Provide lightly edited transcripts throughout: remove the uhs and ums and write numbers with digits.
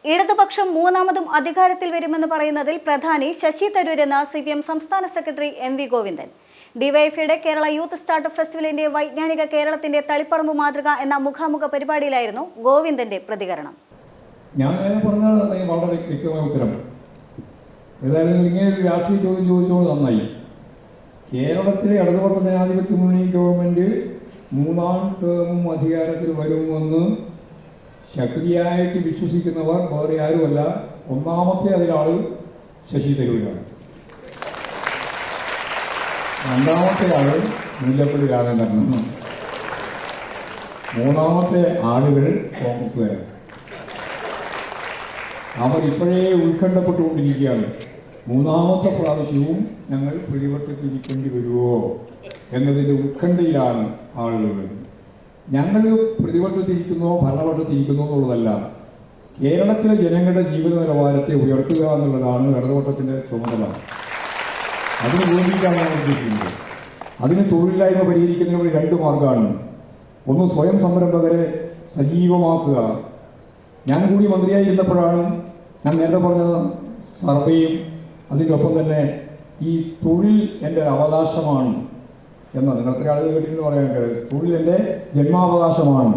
ഇടതുപക്ഷം മൂന്നാമതും അധികാരത്തിൽ വരുമെന്ന് പറയുന്നതിൽ പ്രധാനി ശശി തരൂരെന്ന് CPM സംസ്ഥാന സെക്രട്ടറി MV ഗോവിന്ദൻ. ഡിവൈഎഫ്ഐയുടെ കേരള യൂത്ത് സ്റ്റാർട്ടപ്പ് ഫെസ്റ്റിവലിന്റെ വൈജ്ഞാനിക കേരളത്തിന്റെ തളിപ്പറമ്പ് മാതൃക എന്ന മുഖാമുഖ പരിപാടിയിലായിരുന്നു ഗോവിന്ദന്റെ പ്രതികരണം. ഞാൻ പറഞ്ഞാൽ വളരെ വ്യക്തമായ ഉത്തരം. ഏതായാലും ഇങ്ങനെ ഒരു രാഷ്ട്രീയ ചോദ്യം ചോദിച്ചോട് നന്നായി. കേരളത്തിലെ ഇടതുപക്ഷ ജനാധിപത്യ മുന്നണി ഗവൺമെൻറ് മൂന്നാം ടേമും അധികാരത്തിൽ വരുമെന്ന് ശക്തിയായിട്ട് വിശ്വസിക്കുന്നവർ വേറെ ആരുമല്ല, ഒന്നാമത്തെ അതിലാൾ ശശി തരൂരാണ്. രണ്ടാമത്തെ ആൾ മുല്ലപ്പള്ളി രാമചന്ദ്രനാണ്. മൂന്നാമത്തെ ആളുകൾ കോൺഗ്രസ്സുകാരാണ്. അവർ ഇപ്പോഴേ ഉത്കണ്ഠപ്പെട്ടുകൊണ്ടിരിക്കുകയാണ്. മൂന്നാമത്തെ പ്രാവശ്യവും ഞങ്ങൾ പ്രതിപക്ഷത്തിരിക്കേണ്ടി വരുമോ എന്നതിൻ്റെ ഉത്കണ്ഠയിലാണ് ആളുകളുള്ളത്. ഞങ്ങൾ പ്രതിപക്ഷത്തിരിക്കുന്നോ ഭരണപക്ഷത്തിരിക്കുന്നോ എന്നുള്ളതല്ല, കേരളത്തിലെ ജനങ്ങളുടെ ജീവിത നിലവാരത്തെ ഉയർത്തുക എന്നുള്ളതാണ് ഇടതുപക്ഷത്തിൻ്റെ ചുമതല. അതിന് വേണ്ടിയിട്ടാണ് ഞങ്ങൾ ഉദ്ദേശിക്കുന്നത്. അതിന് തൊഴിലില്ലായ്മ പരിഹരിക്കുന്നതിനുള്ള രണ്ട് മാർഗ്ഗമാണ്. ഒന്ന്, സ്വയം സംരംഭകരെ സജീവമാക്കുക. ഞാൻ കൂടി മന്ത്രിയായിരുന്നപ്പോഴാണ് ഞാൻ നേരത്തെ പറഞ്ഞ സർവേയും അതിൻ്റെ ഒപ്പം തന്നെ ഈ തൊഴിൽ എൻ്റെ അവകാശമാണ് എന്ന് നിങ്ങൾക്ക് ആളുകൾ കേട്ടിട്ട് പറയാൻ കഴിയും. തൊഴിൽ എൻ്റെ ജന്മാവകാശമാണ്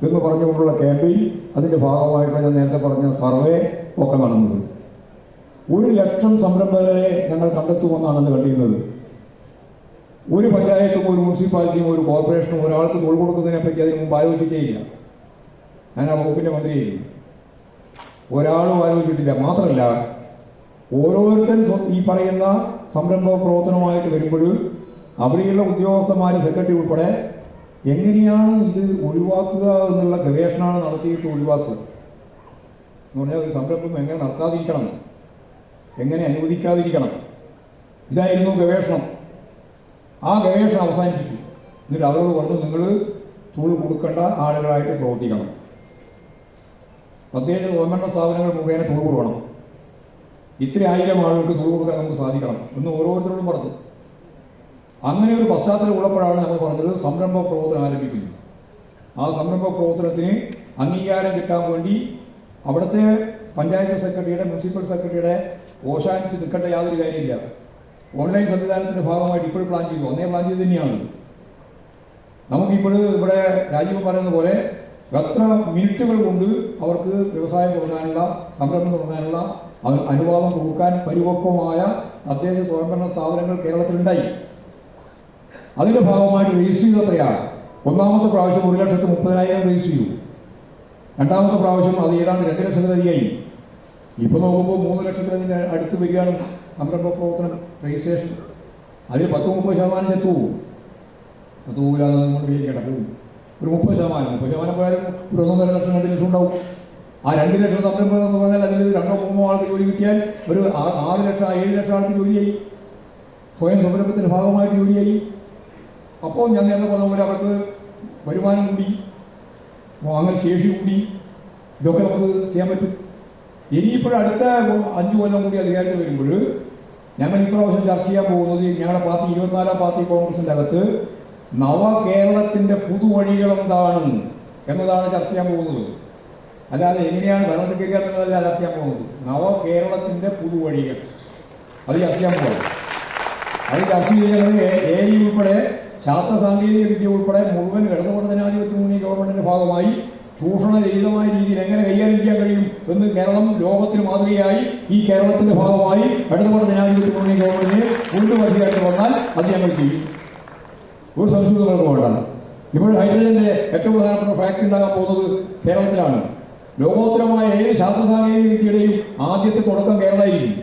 എന്ന് പറഞ്ഞുകൊണ്ടുള്ള ക്യാമ്പയിൻ, അതിൻ്റെ ഭാഗമായിട്ട് ഞാൻ നേരത്തെ പറഞ്ഞ സർവേ ഒക്കെ നടന്നത്. 1,00,000 സംരംഭകരെ ഞങ്ങൾ കണ്ടെത്തുമെന്നാണ് അന്ന് കണ്ടിരുന്നത്. ഒരു പഞ്ചായത്തും ഒരു മുനിസിപ്പാലിറ്റിയും ഒരു കോർപ്പറേഷനും ഒരാൾക്ക് തൊഴിൽ കൊടുക്കുന്നതിനെ പറ്റി അതിന് മുമ്പ് ആലോചിച്ചിട്ടേയില്ല. ഞാൻ ആ വകുപ്പിൻ്റെ മന്ത്രിയായിരുന്നു. ഒരാളും ആലോചിച്ചിട്ടില്ല. മാത്രമല്ല, ഓരോരുത്തരും ഈ പറയുന്ന സംരംഭ പ്രവർത്തനമായിട്ട് വരുമ്പോൾ അവിടെയുള്ള ഉദ്യോഗസ്ഥന്മാർ, സെക്രട്ടറി ഉൾപ്പെടെ എങ്ങനെയാണ് ഇത് ഒഴിവാക്കുക എന്നുള്ള ഗവേഷണമാണ് നടത്തിയിട്ട് ഒഴിവാക്കുക എന്ന് പറഞ്ഞാൽ ഒരു സംരംഭം എങ്ങനെ നടത്താതിരിക്കണം, എങ്ങനെ അനുവദിക്കാതിരിക്കണം, ഇതായിരുന്നു ഗവേഷണം. ആ ഗവേഷണം അവസാനിപ്പിച്ചു. എന്നിട്ട് അവരോട് പറഞ്ഞു, നിങ്ങൾ തൊഴിൽ കൊടുക്കേണ്ട ആളുകളായിട്ട് പ്രവർത്തിക്കണം, തദ്ദേശ സ്വയംഭരണ സ്ഥാപനങ്ങൾ മുഖേന തൊഴിൽ കൊടുക്കണം, ഇത്ര 1000 ആളുകൾക്ക് തൊഴിൽ കൊടുക്കാൻ നമുക്ക് സാധിക്കണം എന്ന് ഓരോരുത്തരോടും പറഞ്ഞു. അങ്ങനെ ഒരു പശ്ചാത്തലം ഉള്ളപ്പോഴാണ് നമ്മൾ പറഞ്ഞത് സംരംഭ പ്രവർത്തനം ആരംഭിക്കുന്നത്. ആ സംരംഭ പ്രവർത്തനത്തിന് അംഗീകാരം കിട്ടാൻ വേണ്ടി അവിടുത്തെ പഞ്ചായത്ത് സെക്രട്ടറിയുടെ, മുനിസിപ്പൽ സെക്രട്ടറിയുടെ ഓശാനിച്ച് നിൽക്കേണ്ട യാതൊരു കാര്യമില്ല. ഓൺലൈൻ സംവിധാനത്തിൻ്റെ ഭാഗമായിട്ട് ഇപ്പോൾ പ്ലാൻ ചെയ്തു. അന്നേ പ്ലാൻ ചെയ്ത് തന്നെയാണ്. നമുക്കിപ്പോൾ ഇവിടെ രാജീവ് പറയുന്ന പോലെ എത്ര മിനിറ്റുകൾ കൊണ്ട് അവർക്ക് വ്യവസായം തുടങ്ങാനുള്ള, സംരംഭം തുടങ്ങാനുള്ള അനുവാദം കൊടുക്കാൻ പരിപക്വമായ തദ്ദേശ സ്വയംഭരണ സ്ഥാപനങ്ങൾ കേരളത്തിലുണ്ടായി. അതിൻ്റെ ഭാഗമായിട്ട് രജിസ്റ്റർ ചെയ്ത് എത്രയാണ്? ഒന്നാമത്തെ പ്രാവശ്യം 1,30,000 രജിസ്റ്റർ ചെയ്തു. രണ്ടാമത്തെ പ്രാവശ്യം അത് ഏതാണ്ട് 2 ലക്ഷത്തിലധികമായി. ഇപ്പോൾ നോക്കുമ്പോൾ 3 ലക്ഷത്തിലധികം അടുത്ത് വരികയാണ് സംരംഭ പ്രവർത്തനം രജിസ്ട്രേഷൻ. അതിൽ 10-30% എത്തുമോ? അത് പോകില്ലാന്ന് നമ്മൾ വിചാരിക്കേണ്ട, പോകും. ഒരു 30% പോയാലും ഒരു 1.5 ലക്ഷം 2 ലക്ഷം ഉണ്ടാവും. ആ 2 ലക്ഷം സംരംഭം എന്ന് പറഞ്ഞാൽ അതിൽ 2-3 ആൾക്ക് ജോലി കിട്ടിയാൽ ഒരു 6 ലക്ഷം 7 ലക്ഷം ആൾക്ക് ജോലിയായി, സ്വയം സംരംഭത്തിൻ്റെ ഭാഗമായിട്ട് ജോലിയായി. അപ്പോൾ ഞാൻ നേരത്തെ പറഞ്ഞ പോലെ അവർക്ക് വരുമാനം കൂടി, വാങ്ങൽ ശേഷി കൂടി, ഇതൊക്കെ നമുക്ക് ചെയ്യാൻ പറ്റും. ഇനിയിപ്പോഴും അടുത്ത 5 കൊല്ലം കൂടി അധികാരത്തിൽ വരുമ്പോൾ ഞങ്ങൾ ഇപ്രാവശ്യം ചർച്ച ചെയ്യാൻ പോകുന്നത് ഞങ്ങളുടെ പാർട്ടി 24ാം പാർട്ടി കോൺഗ്രസിൻ്റെ അകത്ത് നവകേരളത്തിൻ്റെ പുതുവഴികൾ എന്താണ് എന്നതാണ് ചർച്ച ചെയ്യാൻ പോകുന്നത്. അല്ലാതെ എങ്ങനെയാണ് ഭരണത്തിൽ കയറുക എന്നതല്ല ചർച്ച ചെയ്യാൻ പോകുന്നത്. നവകേരളത്തിൻ്റെ പുതുവഴികൾ അത് ചർച്ച ചെയ്യാൻ പോകുന്നത്. അത് ചർച്ച ചെയ്യുന്നത് AI ഉൾപ്പെടെ ശാസ്ത്ര സാങ്കേതിക വിദ്യ ഉൾപ്പെടെ മുഴുവൻ ഇടതുപക്ഷ ജനാധിപത്യ മുന്നണി ഗവൺമെൻറ്റിൻ്റെ ഭാഗമായി ചൂഷണരഹിതമായ രീതിയിൽ എങ്ങനെ കൈകാര്യം ചെയ്യാൻ കഴിയും എന്ന് കേരളം ലോകത്തിന് മാതൃകയായി ഈ കേരളത്തിൻ്റെ ഭാഗമായി ഇടതുപക്ഷ ജനാധിപത്യ മുന്നണി ഗവൺമെൻറ്റിന് കൊണ്ടുവരികയായിട്ട് വന്നാൽ അത് ഞങ്ങൾ ചെയ്യും. ഒരു സംശയവും നമുക്ക് വേണ്ട. ഇപ്പോൾ ഹൈഡ്രജൻ്റെ ഏറ്റവും പ്രധാനപ്പെട്ട ഫാക്ടറി ഉണ്ടാകാൻ പോകുന്നത് കേരളത്തിലാണ്. ലോകോത്തരമായ ഏത് ശാസ്ത്ര സാങ്കേതിക വിദ്യയുടെയും ആദ്യത്തെ തുടക്കം കേരളമായിരിക്കും.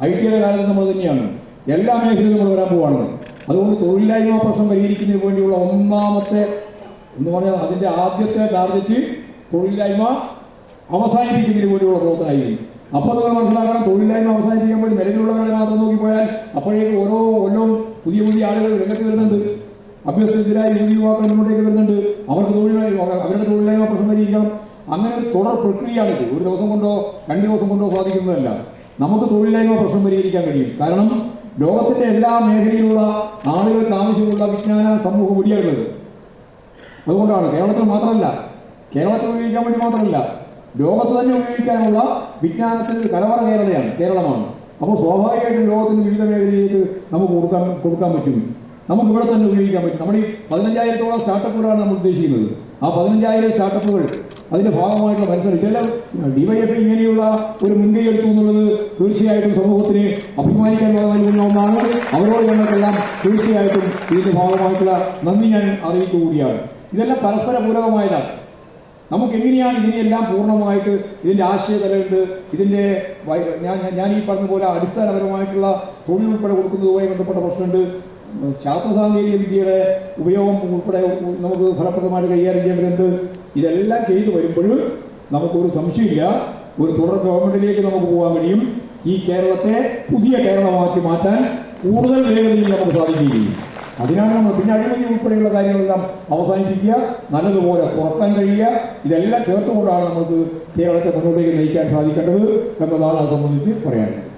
ITയുടെ കാലത്ത് നമ്മൾ തന്നെയാണ്. എല്ലാ മേഖലയിലും നമ്മൾ വരാൻ പോവാണ്. അതുകൊണ്ട് തൊഴിലില്ലായ്മ പ്രശ്നം പരിഹരിക്കുന്നതിന് വേണ്ടിയുള്ള ഒന്നാമത്തെ എന്ന് പറഞ്ഞാൽ അതിൻ്റെ ആദ്യത്തെ ടാർഗറ്റ് തൊഴിലില്ലായ്മ അവസാനിപ്പിക്കുന്നതിന് വേണ്ടിയുള്ള പ്രവർത്തനമായിരിക്കും. അപ്പോൾ നിങ്ങൾ മനസ്സിലാക്കണം, തൊഴിലില്ലായ്മ അവസാനിപ്പിക്കാൻ വേണ്ടി നിലവിലുള്ളവരെ മാത്രം നോക്കിപ്പോയാൽ അപ്പോഴേക്കും ഓരോ കൊല്ലവും പുതിയ പുതിയ ആളുകൾ രംഗത്ത് വരുന്നുണ്ട്. അഭ്യസ്തരായ യുവാക്കൾ മുന്നോട്ടേക്ക് വരുന്നുണ്ട്. അവർക്ക് അവരുടെ തൊഴിലില്ലായ്മ പ്രശ്നം പരിഹരിക്കണം. അങ്ങനെ ഒരു തുടർ പ്രക്രിയയാണിത്. ഒരു ദിവസം കൊണ്ടോ 2 ദിവസം കൊണ്ടോ സാധിക്കുന്നതല്ല. നമുക്ക് തൊഴിലില്ലായ്മ പ്രശ്നം പരിഹരിക്കാൻ കഴിയും. കാരണം ലോകത്തിൻ്റെ എല്ലാ മേഖലയിലുള്ള ആളുകൾക്ക് ആവശ്യമുള്ള വിജ്ഞാന സമൂഹം ഇവിടെയുള്ളത്. അതുകൊണ്ടാണ് കേരളത്തിൽ മാത്രമല്ല, കേരളത്തിൽ ഉപയോഗിക്കാൻ വേണ്ടി മാത്രമല്ല, ലോകത്ത് തന്നെ ഉപയോഗിക്കാനുള്ള വിജ്ഞാനത്തിൽ കലവറ കേരളമാണ്. അപ്പോൾ സ്വാഭാവികമായിട്ടും ലോകത്തിൻ്റെ വിവിധ മേഖലയിലേക്ക് നമുക്ക് കൊടുക്കാൻ പറ്റും. നമുക്ക് ഇവിടെ തന്നെ ഉപയോഗിക്കാൻ പറ്റും. നമ്മുടെ ഈ 15,000-ഓളം സ്റ്റാർട്ടപ്പുകളാണ് നമ്മൾ ഉദ്ദേശിക്കുന്നത്. ആ 15,000 സ്റ്റാർട്ടപ്പുകൾ അതിൻ്റെ ഭാഗമായിട്ടുള്ള മത്സരം ഇതെല്ലാം ഡിവൈഎഫ് ഇങ്ങനെയുള്ള ഒരു മുൻകൈ എടുത്തു എന്നുള്ളത് തീർച്ചയായിട്ടും സമൂഹത്തിന് അഭിമാനിക്കാൻ നൽകുന്ന ഒന്നാണ്. അവരോട് ഞങ്ങൾക്കെല്ലാം തീർച്ചയായിട്ടും ഇതിൻ്റെ ഭാഗമായിട്ടുള്ള നന്ദി ഞാൻ അറിയിക്കുകയാണ്. ഇതെല്ലാം പരസ്പര പൂരകമായതാണ്. നമുക്കെങ്ങനെയാണ് ഇതിനെല്ലാം പൂർണ്ണമായിട്ട് ഇതിൻ്റെ ആശയതലമുണ്ട്, ഇതിൻ്റെ ഞാൻ ഈ പറഞ്ഞ പോലെ അടിസ്ഥാനപരമായിട്ടുള്ള തൊഴിൽ ഉൾപ്പെടെ കൊടുക്കുന്നതുമായി ബന്ധപ്പെട്ട പ്രശ്നമുണ്ട്. ശാസ്ത്ര സാങ്കേതിക വിദ്യയുടെ ഉപയോഗം ഉൾപ്പെടെ നമുക്ക് ഫലപ്രദമായിട്ട് കൈകാര്യം ചെയ്യേണ്ടതുണ്ട്. ഇതെല്ലാം ചെയ്തു വരുമ്പോൾ നമുക്കൊരു സംശയമില്ല, ഒരു തുടർ ഗവൺമെൻറ്റിലേക്ക് നമുക്ക് പോകാൻ കഴിയും. ഈ കേരളത്തെ പുതിയ കേരളമാക്കി മാറ്റാൻ കൂടുതൽ വേഗതയിൽ നമുക്ക് സാധിക്കുകയും അതിനാണ് നമ്മൾ പിന്നെ അഴിമതി ഉൾപ്പെടെയുള്ള കാര്യങ്ങളെല്ലാം അവസാനിപ്പിക്കുക, നല്ലതുപോലെ തുറക്കാൻ കഴിയുക. ഇതെല്ലാം ചേർത്തുകൊണ്ടാണ് നമുക്ക് കേരളത്തെ മുന്നോട്ടേക്ക് നയിക്കാൻ സാധിക്കേണ്ടത് എന്നതാണ് അത് സംബന്ധിച്ച് പറയാനുള്ളത്.